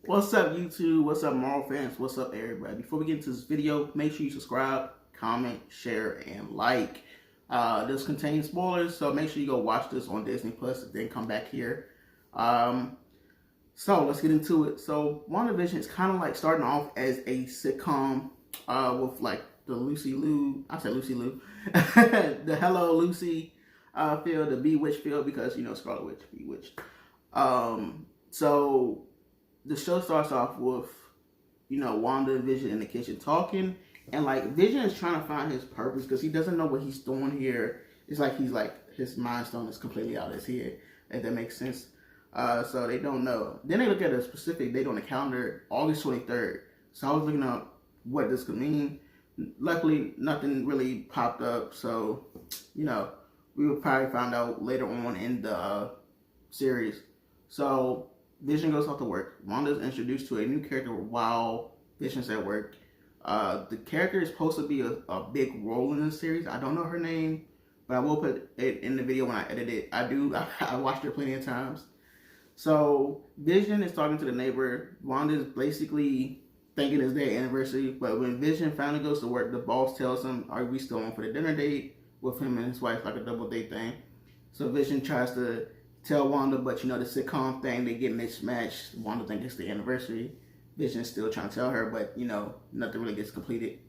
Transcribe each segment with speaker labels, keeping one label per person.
Speaker 1: What's up, YouTube? What's up, Marvel fans? What's up, everybody? Before we get into this video, make sure you subscribe, comment, share, and like. This contains spoilers, so make sure you go watch this on Disney Plus and then come back here. So let's get into it. So WandaVision is kind of like starting off as a sitcom with like the Lucy Liu, the Hello Lucy feel, the Bewitched feel, because Scarlet Witch, Bewitched. So the show starts off with, Wanda, Vision in the kitchen talking, and like Vision is trying to find his purpose because he doesn't know what he's doing here. It's like his mind stone is completely out of his head, if that makes sense. So they don't know. Then they look at a specific date on the calendar, August 23rd. So I was looking up what this could mean. Luckily, nothing really popped up. So, we will probably find out later on in the series. So Vision goes off to work. Wanda is introduced to a new character while Vision's at work. The character is supposed to be a big role in this series. I don't know her name, but I will put it in the video when I edit it. I watched her plenty of times. So Vision is talking to the neighbor. Wanda is basically thinking it's their anniversary, but when Vision finally goes to work, the boss tells him, "Are we still on for the dinner date?" with him and his wife, like a double date thing. So Vision tries to tell Wanda, but the sitcom thing, they get mismatched. Wanda thinks it's the anniversary. Vision is still trying to tell her, but nothing really gets completed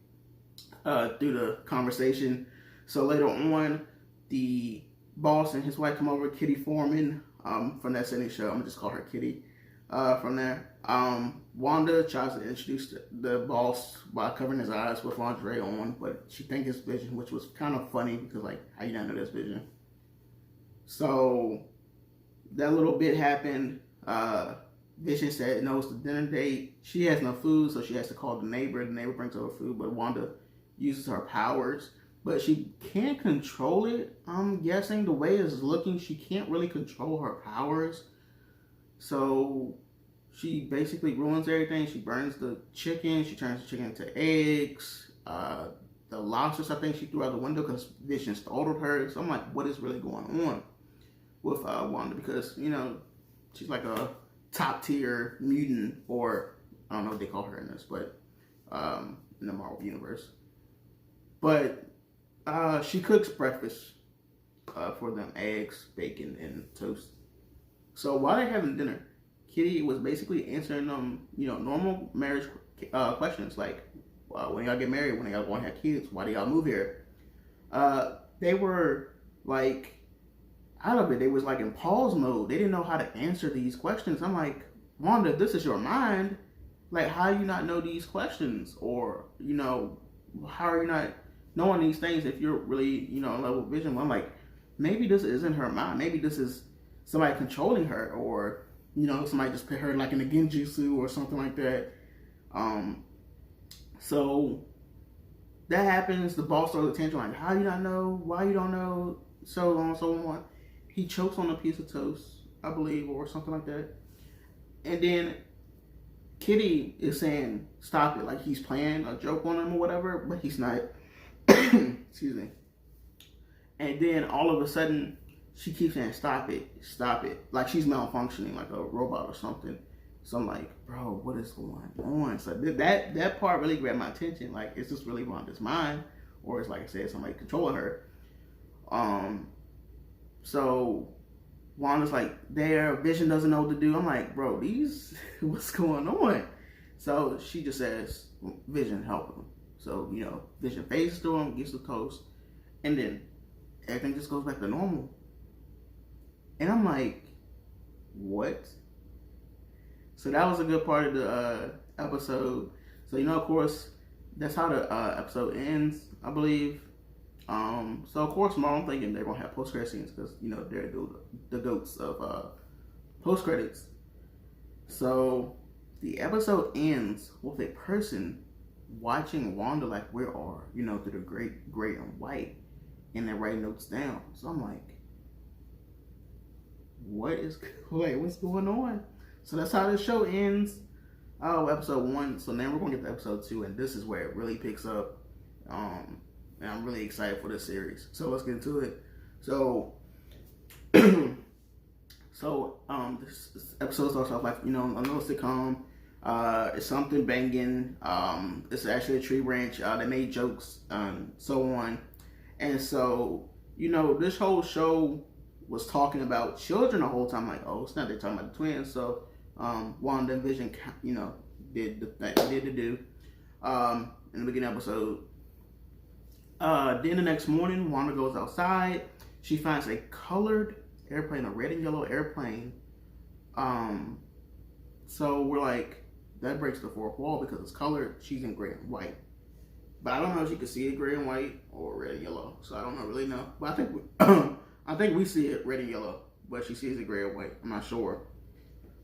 Speaker 1: through the conversation. So later on, the boss and his wife come over, Kitty Foreman, from that Sydney show. I'm gonna just call her Kitty. From there, Wanda tries to introduce the boss by covering his eyes with lingerie on, but she thinks it's Vision, which was kind of funny because, like, how you not know that's Vision? So that little bit happened. Vision said no, it's the dinner date. She has no food, so she has to call the neighbor. The neighbor brings over food, but Wanda uses her powers, but she can't control it. I'm guessing the way it's looking, she can't really control her powers. So she basically ruins everything. She burns the chicken. She turns the chicken into eggs. The lobsters, I think she threw out the window because Vision startled her. So I'm like, what is really going on with Wanda? Because, she's like a top tier mutant, or I don't know what they call her in this, but in the Marvel universe. But she cooks breakfast for them: eggs, bacon, and toast. So while they're having dinner, Kitty was basically answering them, normal marriage questions like, when y'all get married, when y'all want to have kids, why do y'all move here? They were like out of it. They was like in pause mode. They didn't know how to answer these questions. I'm like, Wanda, if this is your mind, like, how do you not know these questions? Or, how are you not knowing these things if you're really, in love with Vision? I'm like, maybe this isn't her mind. Maybe this is somebody controlling her, or, somebody just put her like in a genjutsu or something like that. So that happens. The boss throws a tantrum like, how do you not know? Why you don't know? So on, so on. He chokes on a piece of toast, I believe, or something like that. And then Kitty is saying, stop it, like he's playing a joke on him or whatever, but he's not. Excuse me. And then all of a sudden, she keeps saying, stop it, like she's malfunctioning, like a robot or something. So I'm like, bro, what is going on? So that part really grabbed my attention. Like, is this really Wanda's mind? Or is, like I said, somebody controlling her? So Wanda's like, Vision doesn't know what to do. I'm like, bro, what's going on? So she just says, Vision, help him. So, Vision faces to him, gets the toast, and then everything just goes back to normal. And I'm like, what? So that was a good part of the episode. So, of course, that's how the episode ends, I believe. So of course, Marvel, I'm thinking they're gonna have post-credit scenes because they're the goats of post-credits. So the episode ends with a person watching Wanda like we are, through the gray and white, and they're writing notes down. So I'm like, what's going on? So that's how the show ends. Episode 1. So now we're gonna get to episode 2, and this is where it really picks up. And I'm really excited for this series. So let's get into it. So So this episode starts off like, another sitcom. It's something banging. It's actually a tree branch. They made jokes, so on. And so, this whole show was talking about children the whole time. Like, oh, it's not they're talking about the twins. So, WandaVision, did the do in the beginning episode. Then the next morning, Wanda goes outside. She finds a colored airplane, a red and yellow airplane. So we're like, that breaks the fourth wall because it's colored. She's in gray and white. But I don't know if she could see it gray and white or red and yellow. So I don't really know. But I think we see it red and yellow, but she sees it gray and white. I'm not sure.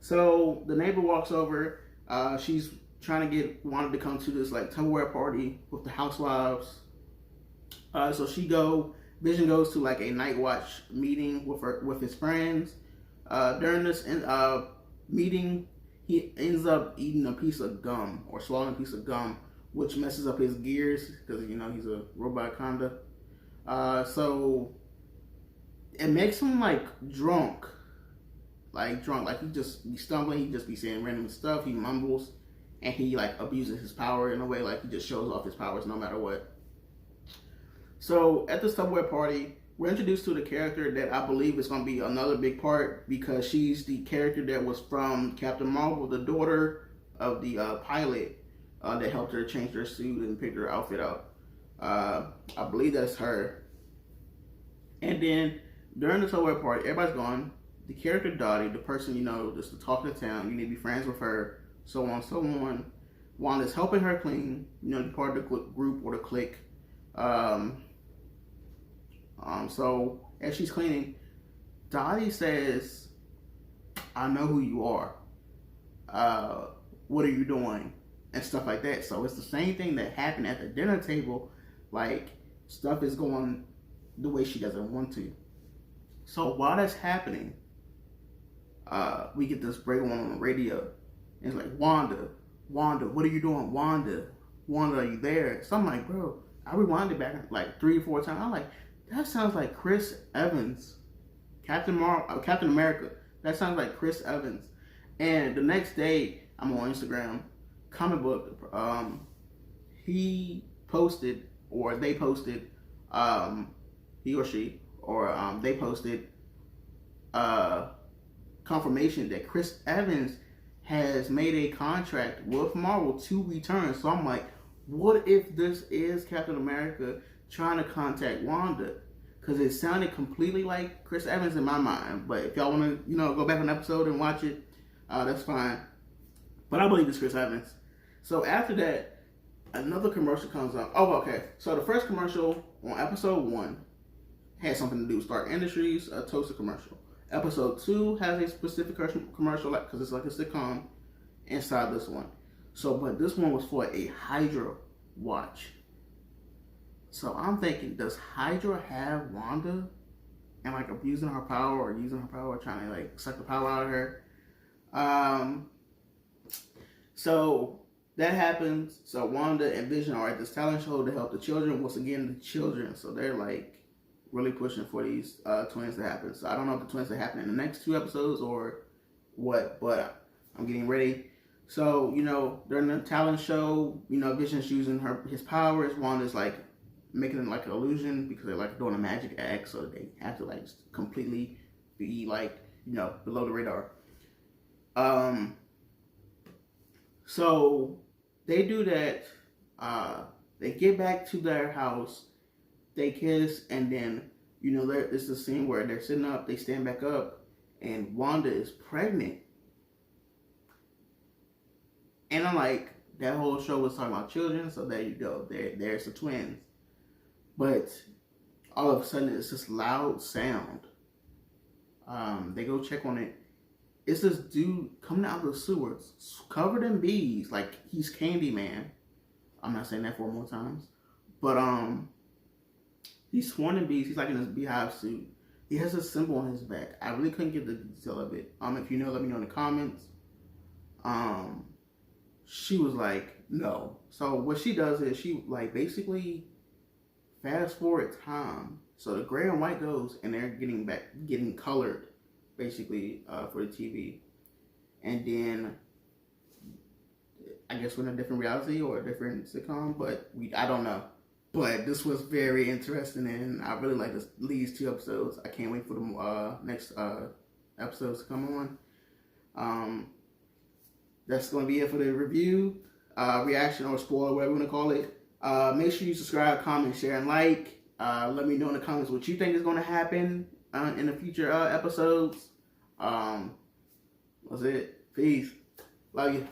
Speaker 1: So the neighbor walks over. She's trying to get Wanda to come to this like Tupperware party with the housewives. So Vision goes to like a night watch meeting with his friends. During this meeting, he ends up eating a piece of gum or swallowing a piece of gum, which messes up his gears because he's a robot kinda. So it makes him like drunk. Like he just be stumbling, he just be saying random stuff, he mumbles, and he like abuses his power in a way, like he just shows off his powers no matter what. So at the Tupperware party, we're introduced to the character that I believe is going to be another big part because she's the character that was from Captain Marvel, the daughter of the pilot that helped her change her suit and pick her outfit out. I believe that's her. And then during the Tupperware party, everybody's gone. The character Dottie, the person, just the talk of the town, you need to be friends with her, so on, so on. Wanda's helping her clean, the part of the group or the clique. So as she's cleaning, Dottie says, I know who you are. What are you doing? And stuff like that. So it's the same thing that happened at the dinner table. Like, stuff is going the way she doesn't want to. So while that's happening, we get this break on the radio. And it's like, Wanda, what are you doing? Wanda, are you there? So I'm like, bro, I rewinded back like 3 or 4 times. I'm like, that sounds like Chris Evans, Captain America. That sounds like Chris Evans. And the next day, I'm on Instagram, comic book. He posted, or they posted, he or she, or they posted confirmation that Chris Evans has made a contract with Marvel to return. So I'm like, what if this is Captain America trying to contact Wanda? Because it sounded completely like Chris Evans in my mind. But if y'all want to, go back on the episode and watch it, that's fine. But I believe it's Chris Evans. So after that, another commercial comes up. Oh, okay. So the first commercial on episode 1 had something to do with Stark Industries, a toaster commercial. Episode 2 has a specific commercial, because it's like a sitcom inside this one. So, but this one was for a Hydra watch. So I'm thinking, does Hydra have Wanda and like abusing her power or using her power, trying to like suck the power out of her? So that happens. So Wanda and Vision are at this talent show to help the children. Once again, the children. So they're like really pushing for these twins to happen. So I don't know if the twins will happen in the next 2 episodes or what, but I'm getting ready. So, during the talent show, Vision's using his powers. Wanda's like making it like an illusion because they're like doing a magic act, so they have to like completely be like, below the radar. So they do that. They get back to their house, they kiss, and then, there's the scene where they're sitting up, they stand back up, and Wanda is pregnant. And I'm like, that whole show was talking about children, so there you go. There's the twins. But all of a sudden, it's this loud sound. They go check on it. It's this dude coming out of the sewers, covered in bees, like he's Candyman. I'm not saying that 4 more times. But he's sworn in bees. He's like in his beehive suit. He has a symbol on his back. I really couldn't get the detail of it. If you know, let me know in the comments. She was like, no. So what she does is she like basically fast forward time. So the gray and white goes, and they're getting colored, basically, for the TV. And then I guess we're in a different reality or a different sitcom, but I don't know. But this was very interesting, and I really like these 2 episodes. I can't wait for the next episodes to come on. That's going to be it for the review, reaction, or spoiler, whatever you want to call it. Make sure you subscribe, comment, share, and like. Let me know in the comments what you think is going to happen in the future episodes. That's it. Peace. Love you.